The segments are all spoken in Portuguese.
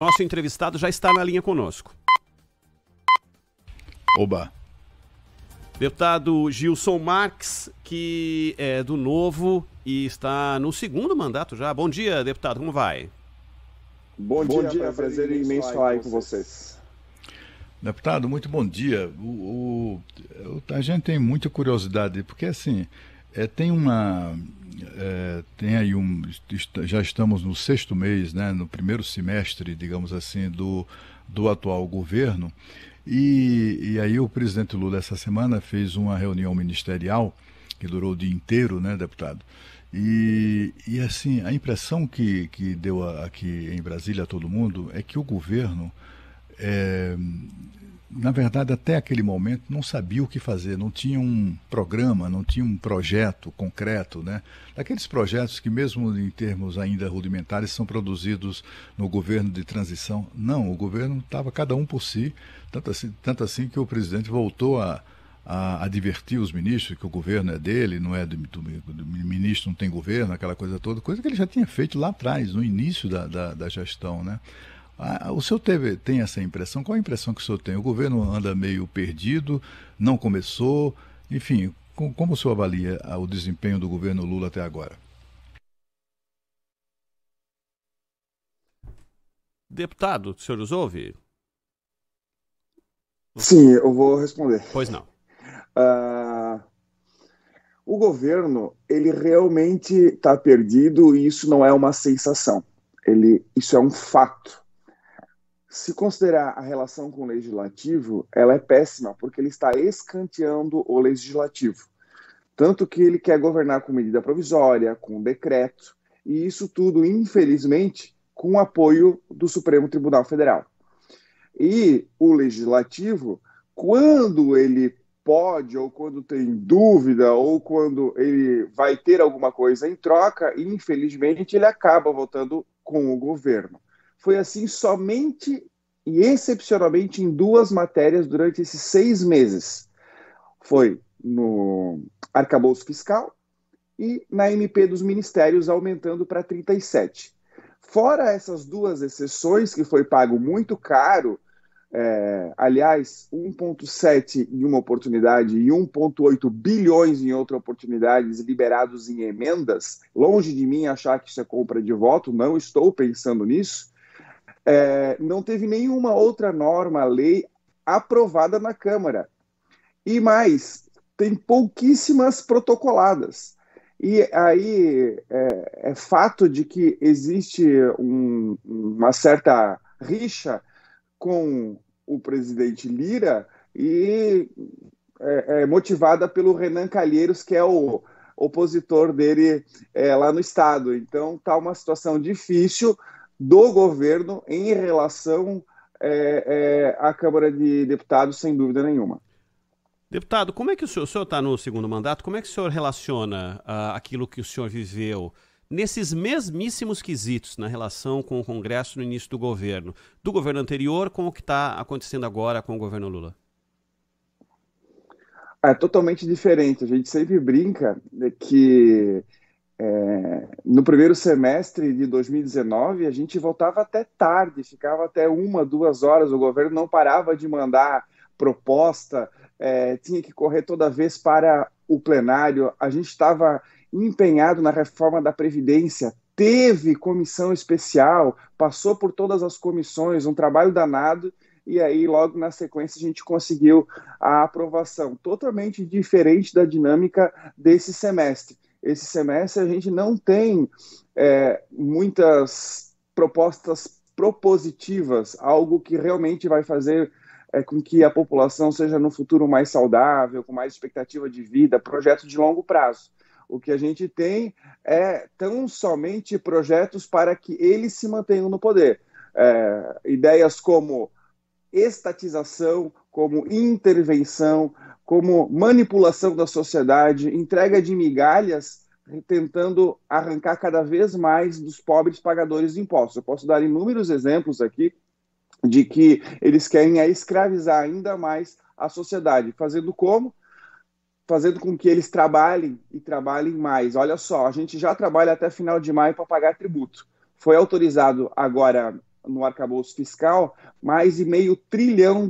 Nosso entrevistado já está na linha conosco. Oba! Deputado Gilson Marques, que é do Novo e está no segundo mandato já. Bom dia, deputado, como vai? Bom dia, prazer imenso falar aí com vocês. Deputado, muito bom dia. A gente tem muita curiosidade, porque assim, já estamos no 6º mês, né, no primeiro semestre, digamos assim, do atual governo, e aí o presidente Lula essa semana fez uma reunião ministerial que durou o dia inteiro, né, deputado? E assim, a impressão que deu aqui em Brasília a todo mundo é que o governo, na verdade, até aquele momento, não sabia o que fazer, não tinha um programa, não tinha um projeto concreto, né? Daqueles projetos que, mesmo em termos ainda rudimentares, são produzidos no governo de transição. Não, o governo estava cada um por si, tanto assim que o presidente voltou a advertir os ministros que o governo é dele, não é do ministro, não tem governo, aquela coisa toda, coisa que ele já tinha feito lá atrás, no início da gestão, né? O senhor tem essa impressão? Qual a impressão que o senhor tem? O governo anda meio perdido, não começou, enfim, como o senhor avalia o desempenho do governo Lula até agora? Deputado, o senhor nos ouve? Sim, eu vou responder. Pois não. O governo, ele realmente está perdido e isso não é uma sensação. Isso é um fato. Se considerar a relação com o legislativo, ela é péssima, porque ele está escanteando o legislativo. Tanto que ele quer governar com medida provisória, com decreto, e isso tudo, infelizmente, com o apoio do Supremo Tribunal Federal. E o legislativo, quando ele pode, ou quando tem dúvida, ou quando ele vai ter alguma coisa em troca, infelizmente ele acaba votando com o governo. Foi assim somente e excepcionalmente em 2 matérias durante esses 6 meses. Foi no arcabouço fiscal e na MP dos ministérios, aumentando para 37. Fora essas 2 exceções, que foi pago muito caro, aliás, 1,7 em uma oportunidade e 1,8 bilhões em outra oportunidade, liberados em emendas. Longe de mim achar que isso é compra de voto, não estou pensando nisso. Não teve nenhuma outra norma, lei aprovada na Câmara. E mais, tem pouquíssimas protocoladas. E aí é fato de que existe uma certa rixa com o presidente Lira e é motivada pelo Renan Calheiros, que é o opositor dele lá no Estado. Então está uma situação difícil do governo em relação à Câmara de Deputados, sem dúvida nenhuma. Deputado, como é que o senhor está no segundo mandato, como é que o senhor relaciona aquilo que o senhor viveu nesses mesmíssimos quesitos na relação com o Congresso no início do governo anterior com o que está acontecendo agora com o governo Lula? É totalmente diferente. A gente sempre brinca que no primeiro semestre de 2019 a gente voltava até tarde, ficava até 1, 2 horas, o governo não parava de mandar proposta, tinha que correr toda vez para o plenário, a gente estava empenhado na reforma da Previdência, teve comissão especial, passou por todas as comissões, um trabalho danado, e aí logo na sequência a gente conseguiu a aprovação, totalmente diferente da dinâmica desse semestre. Esse semestre a gente não tem muitas propostas propositivas, algo que realmente vai fazer com que a população seja no futuro mais saudável, com mais expectativa de vida, projetos de longo prazo. O que a gente tem é tão somente projetos para que eles se mantenham no poder. Ideias como estatização, como intervenção, como manipulação da sociedade, entrega de migalhas, tentando arrancar cada vez mais dos pobres pagadores de impostos. Eu posso dar inúmeros exemplos aqui de que eles querem escravizar ainda mais a sociedade. Fazendo como? Fazendo com que eles trabalhem e trabalhem mais. Olha só, a gente já trabalha até final de maio para pagar tributo. Foi autorizado agora, no arcabouço fiscal mais de R$500 bilhão.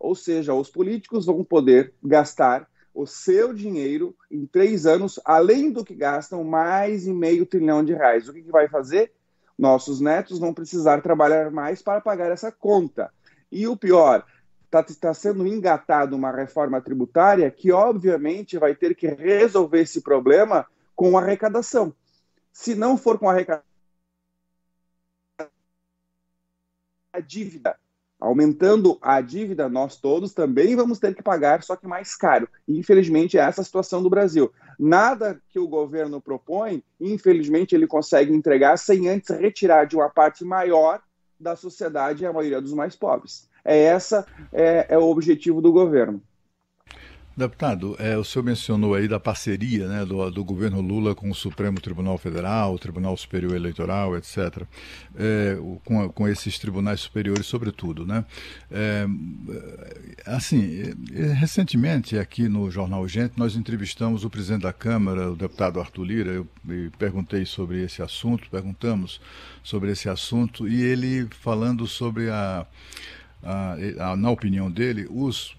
Ou seja, os políticos vão poder gastar o seu dinheiro em 3 anos, além do que gastam, mais de R$500 bilhão. O que vai fazer? Nossos netos vão precisar trabalhar mais para pagar essa conta. E o pior, está sendo engatada uma reforma tributária que, obviamente, vai ter que resolver esse problema com arrecadação. Se não for com arrecadação, a dívida. Aumentando a dívida, nós todos também vamos ter que pagar, só que mais caro. E, infelizmente, é essa a situação do Brasil. Nada que o governo propõe, infelizmente, ele consegue entregar sem antes retirar de uma parte maior da sociedade a maioria dos mais pobres. É o objetivo do governo. Deputado, o senhor mencionou aí da parceria, né, do governo Lula com o Supremo Tribunal Federal, o Tribunal Superior Eleitoral, etc., com esses tribunais superiores, sobretudo, né? Recentemente, aqui no Jornal Gente, nós entrevistamos o presidente da Câmara, o deputado Arthur Lira, eu perguntamos sobre esse assunto, e ele falando sobre na opinião dele, os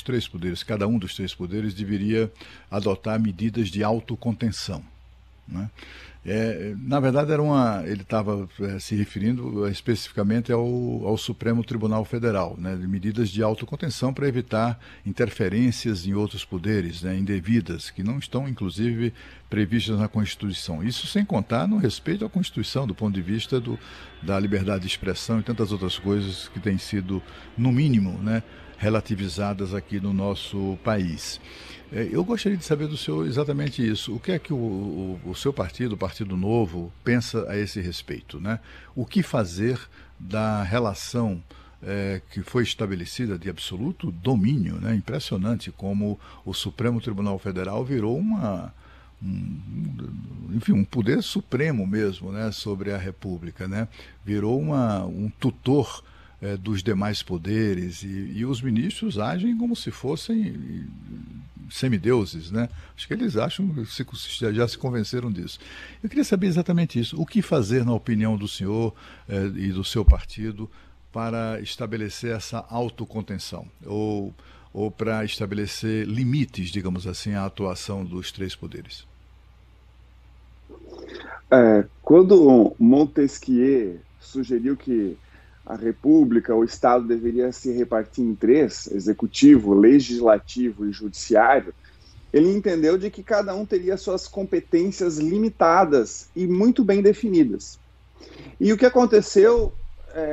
3 poderes, cada um dos 3 poderes deveria adotar medidas de autocontenção, né? Na verdade, ele estava se referindo especificamente ao Supremo Tribunal Federal, né, de medidas de autocontenção para evitar interferências em outros poderes, né, indevidas, que não estão, inclusive, previstas na Constituição. Isso sem contar no respeito à Constituição, do ponto de vista da liberdade de expressão e tantas outras coisas que têm sido, no mínimo, né, relativizadas aqui no nosso país. Eu gostaria de saber do senhor exatamente isso. O que é que o seu partido, o Partido Novo, pensa a esse respeito, né? O que fazer da relação que foi estabelecida de absoluto domínio, né? Impressionante como o Supremo Tribunal Federal virou um poder supremo mesmo, né, sobre a República, né? Virou um tutor dos demais poderes e os ministros agem como se fossem semideuses, né? Acho que eles já se convenceram disso. Eu queria saber exatamente isso. O que fazer, na opinião do senhor e do seu partido, para estabelecer essa autocontenção? Ou para estabelecer limites, digamos assim, à atuação dos 3 poderes? Quando Montesquieu sugeriu que a República, o Estado, deveria se repartir em 3, executivo, legislativo e judiciário, ele entendeu de que cada um teria suas competências limitadas e muito bem definidas. E o que aconteceu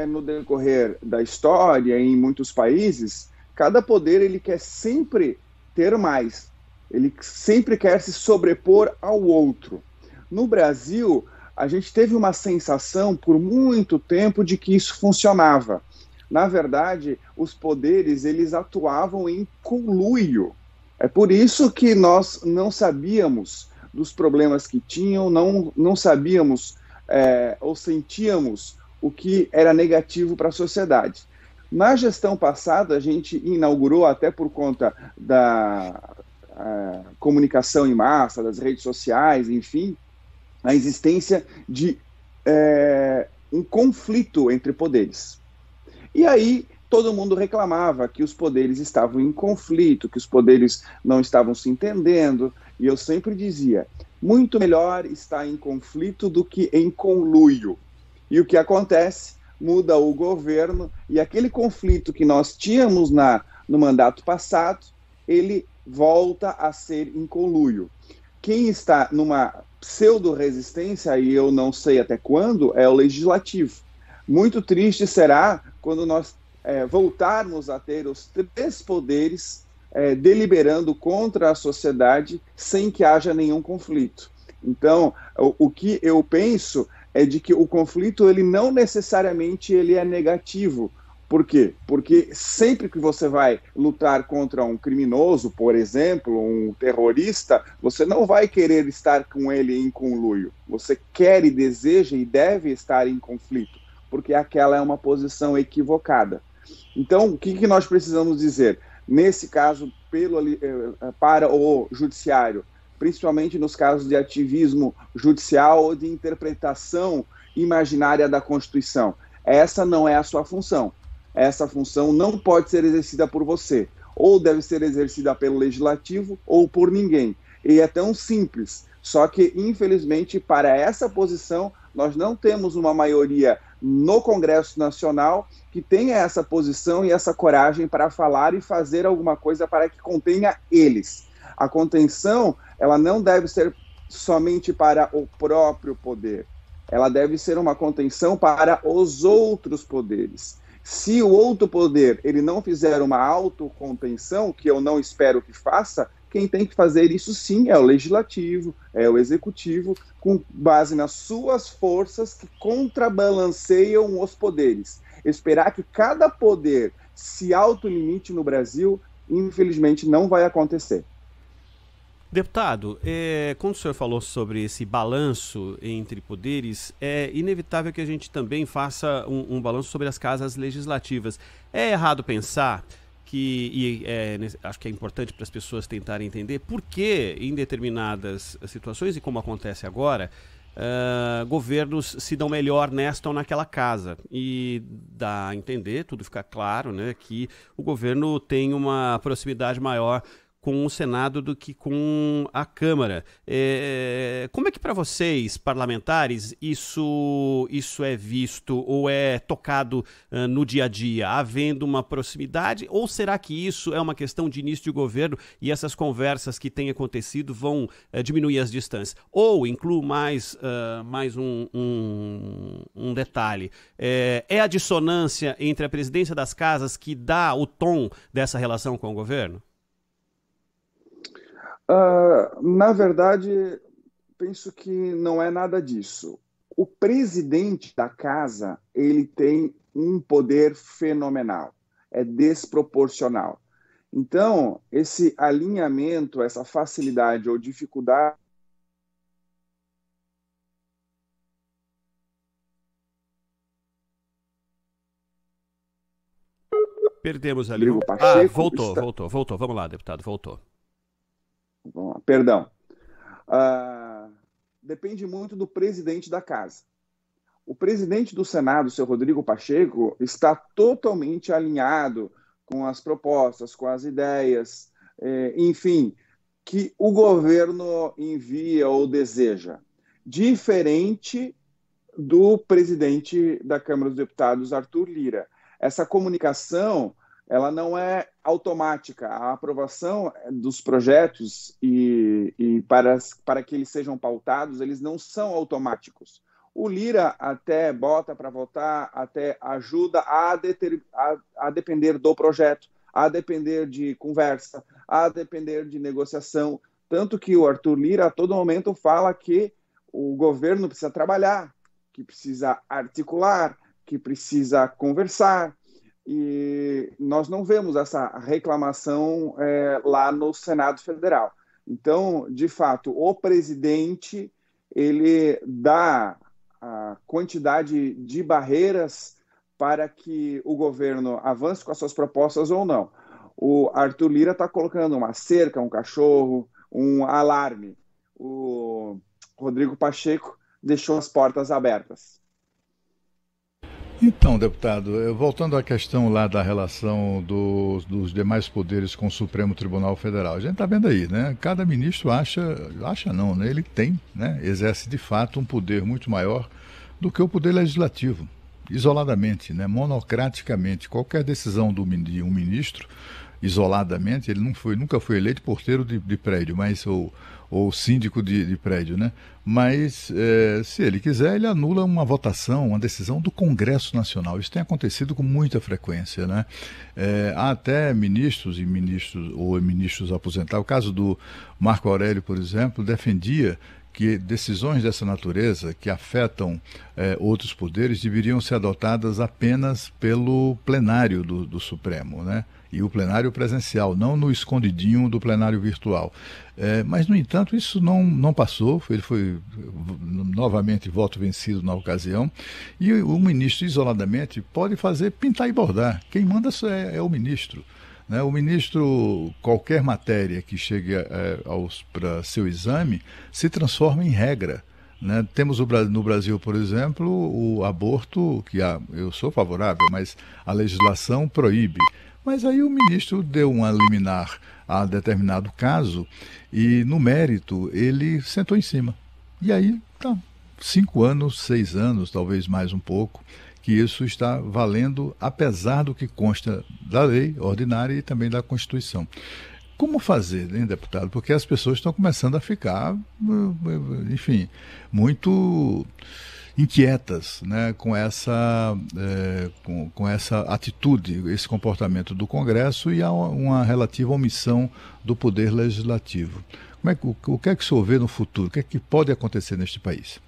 no decorrer da história, em muitos países, cada poder ele quer sempre ter mais, ele sempre quer se sobrepor ao outro. No Brasil, a gente teve uma sensação por muito tempo de que isso funcionava. Na verdade, os poderes eles atuavam em conluio. É por isso que nós não sabíamos dos problemas que tinham, não sabíamos ou sentíamos o que era negativo para a sociedade. Na gestão passada, a gente inaugurou, até por conta da comunicação em massa, das redes sociais, enfim, a existência de um conflito entre poderes. E aí todo mundo reclamava que os poderes estavam em conflito, que os poderes não estavam se entendendo, e eu sempre dizia, muito melhor estar em conflito do que em conluio. E o que acontece? Muda o governo, e aquele conflito que nós tínhamos no mandato passado, ele volta a ser em conluio. Quem está numa pseudo-resistência, e eu não sei até quando, é o legislativo. Muito triste será quando nós voltarmos a ter os 3 poderes deliberando contra a sociedade sem que haja nenhum conflito. Então, o que eu penso é de que o conflito ele não necessariamente ele é negativo. Por quê? Porque sempre que você vai lutar contra um criminoso, por exemplo, um terrorista, você não vai querer estar com ele em conluio. Você quer e deseja e deve estar em conflito, porque aquela é uma posição equivocada. Então, o que nós precisamos dizer? Nesse caso, para o judiciário, principalmente nos casos de ativismo judicial ou de interpretação imaginária da Constituição. essa não é a sua função. Essa função não pode ser exercida por você, ou deve ser exercida pelo legislativo ou por ninguém. E é tão simples, só que, infelizmente, para essa posição, nós não temos uma maioria no Congresso Nacional que tenha essa posição e essa coragem para falar e fazer alguma coisa para que contenha eles. A contenção, ela não deve ser somente para o próprio poder, ela deve ser uma contenção para os outros poderes. Se o outro poder ele não fizer uma autocontenção, que eu não espero que faça, quem tem que fazer isso sim é o legislativo, é o executivo, com base nas suas forças que contrabalanceiam os poderes. Esperar que cada poder se autolimite no Brasil, infelizmente, não vai acontecer. Deputado, quando o senhor falou sobre esse balanço entre poderes, é inevitável que a gente também faça um balanço sobre as casas legislativas. É errado pensar que, acho que é importante para as pessoas tentarem entender por que em determinadas situações, e como acontece agora, governos se dão melhor nesta ou naquela casa. E dá a entender, tudo fica claro, né, que o governo tem uma proximidade maior com o Senado do que com a Câmara. Como é que para vocês, parlamentares, isso é visto ou é tocado no dia a dia, havendo uma proximidade? Ou será que isso é uma questão de início de governo e essas conversas que têm acontecido vão diminuir as distâncias? Ou, incluo mais um detalhe, é a dissonância entre a presidência das casas que dá o tom dessa relação com o governo? Na verdade, penso que não é nada disso. O presidente da casa, ele tem um poder fenomenal, é desproporcional. Então, esse alinhamento, essa facilidade ou dificuldade... Perdemos ali. Voltou. Vamos lá, deputado, voltou. Perdão. Depende muito do presidente da casa. O presidente do Senado, o senhor Rodrigo Pacheco, está totalmente alinhado com as propostas, com as ideias, enfim, que o governo envia ou deseja. Diferente do presidente da Câmara dos Deputados, Arthur Lira. Essa comunicação, ela não é automática. A aprovação dos projetos e para que eles sejam pautados, eles não são automáticos. O Lira até bota para votar, até ajuda a depender do projeto, a depender de conversa, a depender de negociação. Tanto que o Arthur Lira a todo momento fala que o governo precisa trabalhar, que precisa articular, que precisa conversar. E nós não vemos essa reclamação lá no Senado Federal. Então, de fato, o presidente ele dá a quantidade de barreiras para que o governo avance com as suas propostas ou não. O Arthur Lira está colocando uma cerca, um cachorro, um alarme. O Rodrigo Pacheco deixou as portas abertas. Então, deputado, voltando à questão lá da relação dos demais poderes com o Supremo Tribunal Federal, a gente está vendo aí, né? Cada ministro acha não, né? Ele tem, né? Exerce de fato um poder muito maior do que o poder legislativo, isoladamente, né? Monocraticamente. Qualquer decisão de um ministro, isoladamente, ele nunca foi eleito porteiro de prédio, mas ou síndico de prédio, né? Mas se ele quiser, ele anula uma votação, uma decisão do Congresso Nacional. Isso tem acontecido com muita frequência, né? Há até ministros ou ministros aposentados. O caso do Marco Aurélio, por exemplo, defendia que decisões dessa natureza, que afetam outros poderes, deveriam ser adotadas apenas pelo plenário do Supremo, né? E o plenário presencial, não no escondidinho do plenário virtual. Mas, no entanto, isso não passou, ele foi novamente voto vencido na ocasião, e o ministro, isoladamente, pode pintar e bordar. Quem manda é o ministro. Né? O ministro, qualquer matéria que chegue para seu exame, se transforma em regra. né? Temos no Brasil, por exemplo, o aborto, que eu sou favorável, mas a legislação proíbe. Mas aí o ministro deu uma liminar a determinado caso e, no mérito, ele sentou em cima. E aí, tá, 5 anos, 6 anos, talvez mais um pouco, que isso está valendo, apesar do que consta da lei ordinária e também da Constituição. Como fazer, hein, deputado? Porque as pessoas estão começando a ficar, enfim, muito inquietas, né, com essa atitude, esse comportamento do Congresso e uma relativa omissão do Poder Legislativo. O que é que o senhor vê no futuro? O que é que pode acontecer neste país?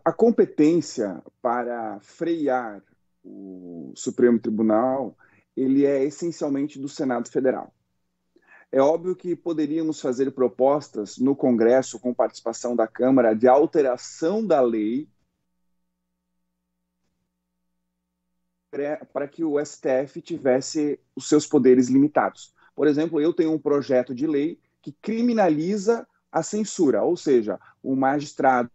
A competência para frear o Supremo Tribunal, ele é essencialmente do Senado Federal. É óbvio que poderíamos fazer propostas no Congresso, com participação da Câmara, de alteração da lei para que o STF tivesse os seus poderes limitados. Por exemplo, eu tenho um projeto de lei que criminaliza a censura, ou seja, o magistrado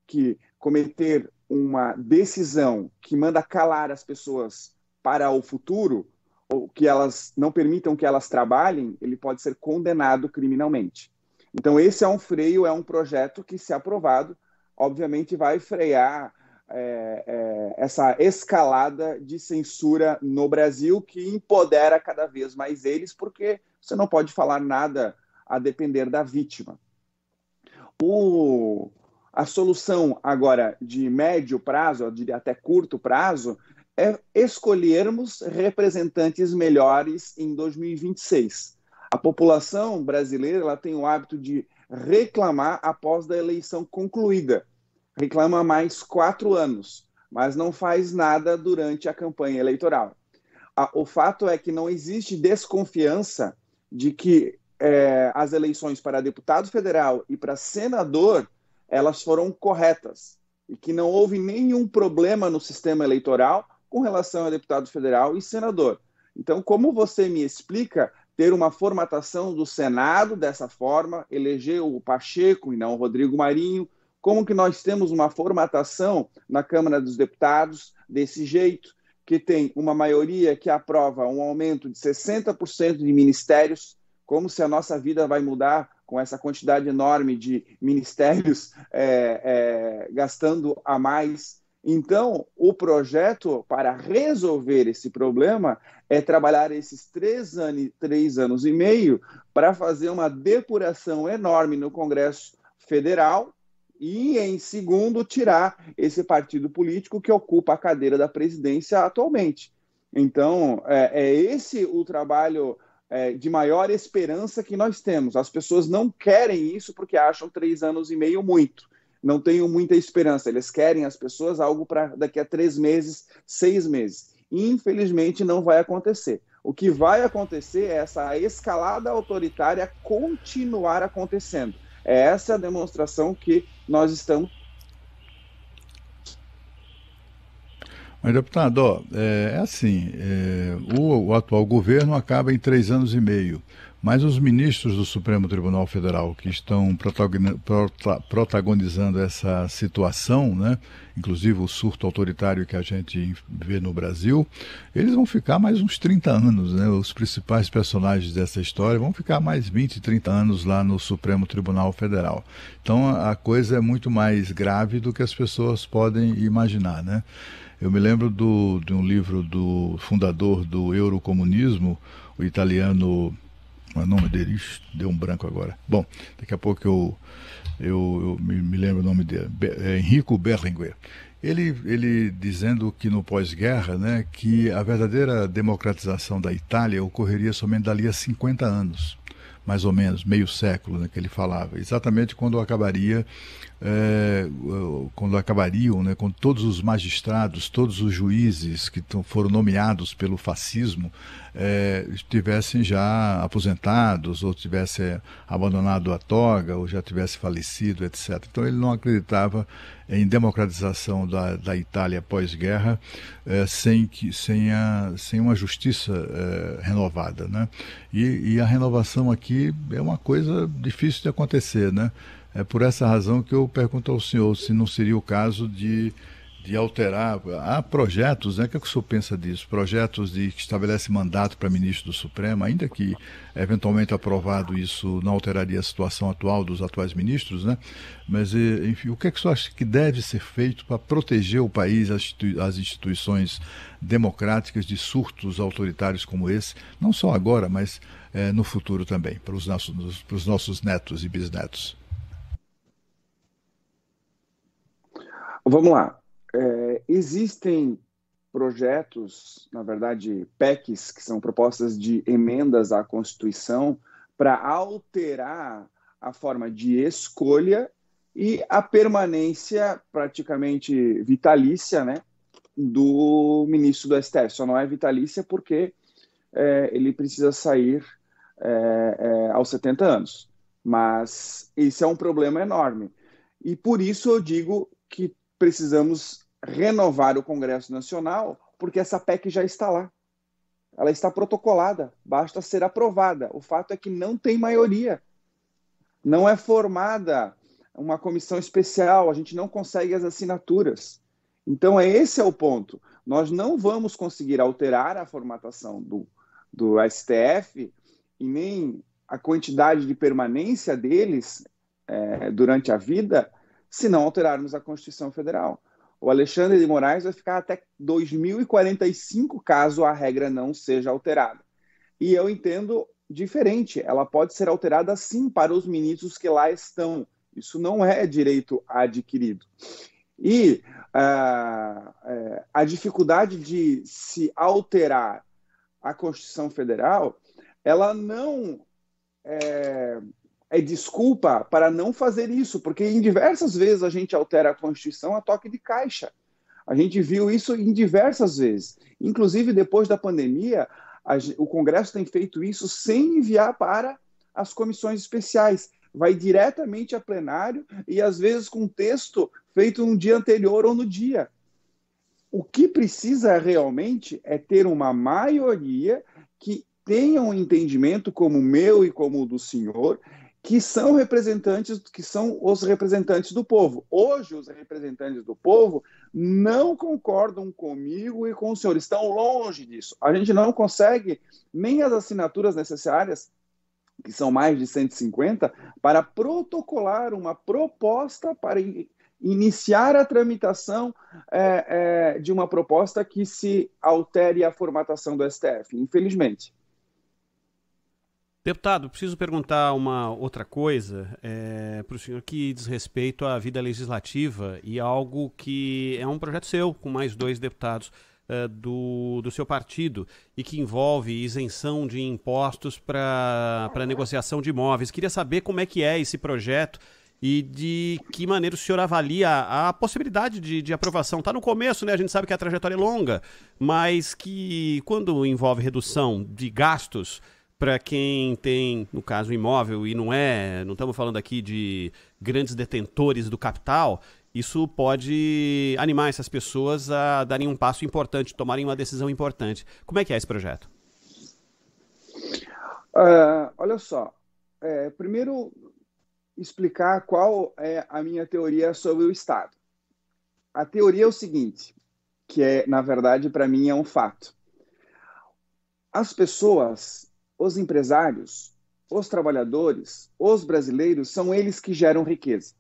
que cometer uma decisão que manda calar as pessoas para o futuro, ou que elas não permitam que elas trabalhem, ele pode ser condenado criminalmente. Então, esse é um freio, é um projeto que, se aprovado, obviamente vai frear essa escalada de censura no Brasil, que empodera cada vez mais eles, porque você não pode falar nada a depender da vítima. A solução agora de médio prazo, de até curto prazo, é escolhermos representantes melhores em 2026. A população brasileira ela tem o hábito de reclamar após a eleição concluída. Reclama mais 4 anos, mas não faz nada durante a campanha eleitoral. O fato é que não existe desconfiança de que as eleições para deputado federal e para senador elas foram corretas e que não houve nenhum problema no sistema eleitoral com relação a deputado federal e senador. Então, como você me explica ter uma formatação do Senado dessa forma, eleger o Pacheco e não o Rodrigo Marinho, como que nós temos uma formatação na Câmara dos Deputados desse jeito, que tem uma maioria que aprova um aumento de 60% de ministérios, como se a nossa vida vai mudar com essa quantidade enorme de ministérios gastando a mais. Então, o projeto para resolver esse problema é trabalhar esses 3 anos e meio para fazer uma depuração enorme no Congresso Federal e, em segundo, tirar esse partido político que ocupa a cadeira da presidência atualmente. Então, é esse o trabalho de maior esperança que nós temos. As pessoas não querem isso porque acham 3 anos e meio muito. Não tenho muita esperança. Eles querem, as pessoas, algo para daqui a 3 meses, 6 meses. Infelizmente, não vai acontecer. O que vai acontecer é essa escalada autoritária continuar acontecendo. É essa a demonstração que nós estamos. Mas, deputado, o atual governo acaba em 3 anos e meio, mas os ministros do Supremo Tribunal Federal que estão protagonizando essa situação, né, inclusive o surto autoritário que a gente vê no Brasil, eles vão ficar mais uns 30 anos, né, os principais personagens dessa história vão ficar mais 20, 30 anos lá no Supremo Tribunal Federal. Então a coisa é muito mais grave do que as pessoas podem imaginar, né? Eu me lembro de um livro do fundador do eurocomunismo, o italiano, o nome dele, deu um branco agora. Bom, daqui a pouco eu me lembro o nome dele, Enrico Berlinguer. Ele dizendo que no pós-guerra, né, que a verdadeira democratização da Itália ocorreria somente dali a 50 anos. Mais ou menos, meio século, né, que ele falava, exatamente quando acabariam, né, com todos os magistrados, todos os juízes que foram nomeados pelo fascismo estivessem já aposentados, ou tivessem abandonado a toga, ou já tivessem falecido, etc. Então ele não acreditava em democratização da Itália pós-guerra, sem uma justiça renovada, né? E a renovação aqui é uma coisa difícil de acontecer, né? É por essa razão que eu pergunto ao senhor se não seria o caso de alterar. Há projetos, né? O que é que o senhor pensa disso? Projetos que estabelecem mandato para ministro do Supremo, ainda que eventualmente aprovado isso não alteraria a situação atual dos atuais ministros, né? Mas, enfim, o que é que o senhor acha que deve ser feito para proteger o país, as instituições democráticas de surtos autoritários como esse, não só agora, mas no futuro também, para os nossos netos e bisnetos? Vamos lá. Existem projetos, na verdade, PECs, que são propostas de emendas à Constituição, para alterar a forma de escolha e a permanência praticamente vitalícia, né, do ministro do STF. Só não é vitalícia porque ele precisa sair aos 70 anos. Mas esse é um problema enorme. E por isso eu digo que precisamos renovar o Congresso Nacional, porque essa PEC já está lá. Ela está protocolada, basta ser aprovada. O fato é que não tem maioria. Não é formada uma comissão especial, a gente não consegue as assinaturas. Então, esse é o ponto. Nós não vamos conseguir alterar a formatação do STF e nem a quantidade de permanência deles durante a vida, se não alterarmos a Constituição Federal. O Alexandre de Moraes vai ficar até 2045, caso a regra não seja alterada. E eu entendo diferente. Ela pode ser alterada, sim, para os ministros que lá estão. Isso não é direito adquirido. E a dificuldade de se alterar a Constituição Federal, ela não é desculpa para não fazer isso, porque em diversas vezes a gente altera a Constituição a toque de caixa. A gente viu isso em diversas vezes. Inclusive, depois da pandemia, o Congresso tem feito isso sem enviar para as comissões especiais. Vai diretamente a plenário e, às vezes, com texto feito no dia anterior ou no dia. O que precisa realmente é ter uma maioria que tenha um entendimento como o meu e como o do senhor, que são os representantes do povo. Hoje, os representantes do povo não concordam comigo e com o senhor, estão longe disso. A gente não consegue nem as assinaturas necessárias, que são mais de 150, para protocolar uma proposta para iniciar a tramitação de uma proposta que se altere a formatação do STF, infelizmente. Deputado, preciso perguntar uma outra coisa para o senhor que diz respeito à vida legislativa e algo que é um projeto seu, com mais 2 deputados do seu partido, e que envolve isenção de impostos para negociação de imóveis. Queria saber como é que é esse projeto e de que maneira o senhor avalia a possibilidade de aprovação. Está no começo, né? A gente sabe que a trajetória é longa, mas que quando envolve redução de gastos para quem tem, no caso, imóvel, e não estamos falando aqui de grandes detentores do capital, isso pode animar essas pessoas a darem um passo importante, tomarem uma decisão importante. Como é que é esse projeto? Olha só, primeiro explicar qual é a minha teoria sobre o Estado. A teoria é o seguinte, que na verdade, para mim, é um fato. As pessoas, os empresários, os trabalhadores, os brasileiros, são eles que geram riqueza.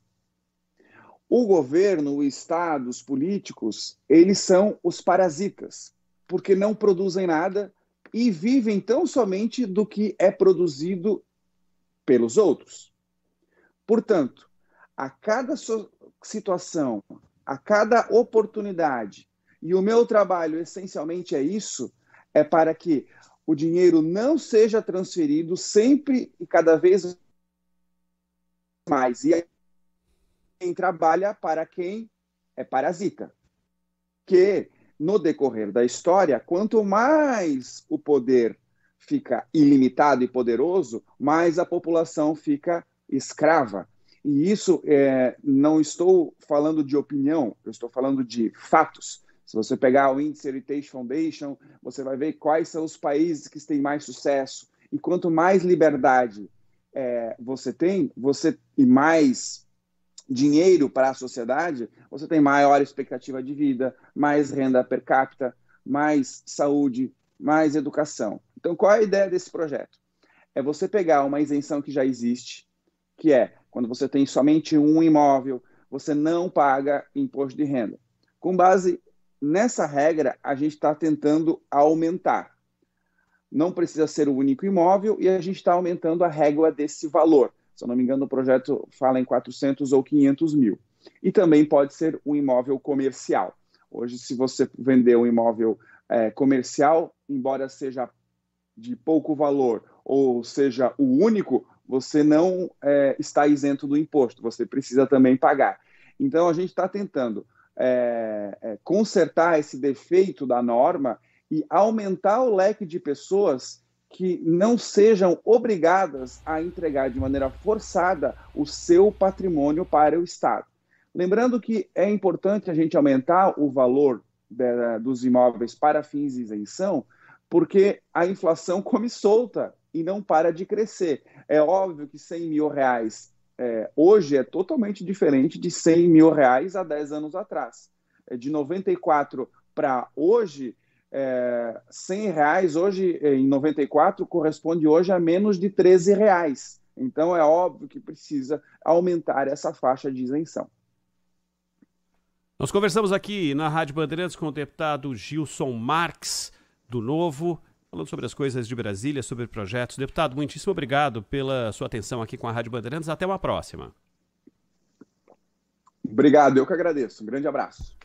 O governo, o Estado, os políticos, eles são os parasitas, porque não produzem nada e vivem tão somente do que é produzido pelos outros. Portanto, a cada situação, a cada oportunidade, e o meu trabalho essencialmente é isso, é para que o dinheiro não seja transferido sempre e cada vez mais. E quem trabalha para quem é parasita. Que, no decorrer da história, quanto mais o poder fica ilimitado e poderoso, mais a população fica escrava. E isso, não estou falando de opinião, eu estou falando de fatos. Se você pegar o índice Heritage Foundation, você vai ver quais são os países que têm mais sucesso. E quanto mais liberdade você tem, e mais dinheiro para a sociedade, você tem maior expectativa de vida, mais renda per capita, mais saúde, mais educação. Então, qual é a ideia desse projeto? É você pegar uma isenção que já existe, que é quando você tem somente um imóvel, você não paga imposto de renda. Com base nessa regra, a gente está tentando aumentar. Não precisa ser o único imóvel e a gente está aumentando a régua desse valor. Se eu não me engano, o projeto fala em 400 ou 500 mil. E também pode ser um imóvel comercial. Hoje, se você vender um imóvel comercial, embora seja de pouco valor ou seja o único, você não está isento do imposto, você precisa também pagar. Então, a gente está tentando consertar esse defeito da norma e aumentar o leque de pessoas que não sejam obrigadas a entregar de maneira forçada o seu patrimônio para o Estado. Lembrando que é importante a gente aumentar o valor dos imóveis para fins de isenção, porque a inflação come solta e não para de crescer. É óbvio que 100 mil reais hoje é totalmente diferente de 100 mil reais há 10 anos atrás. De 94 para hoje, 100 reais hoje, em 94, corresponde hoje a menos de 13 reais. Então, é óbvio que precisa aumentar essa faixa de isenção. Nós conversamos aqui na Rádio Bandeirantes com o deputado Gilson Marques, do Novo, falando sobre as coisas de Brasília, sobre projetos. Deputado, muitíssimo obrigado pela sua atenção aqui com a Rádio Bandeirantes. Até uma próxima. Obrigado, eu que agradeço. Um grande abraço.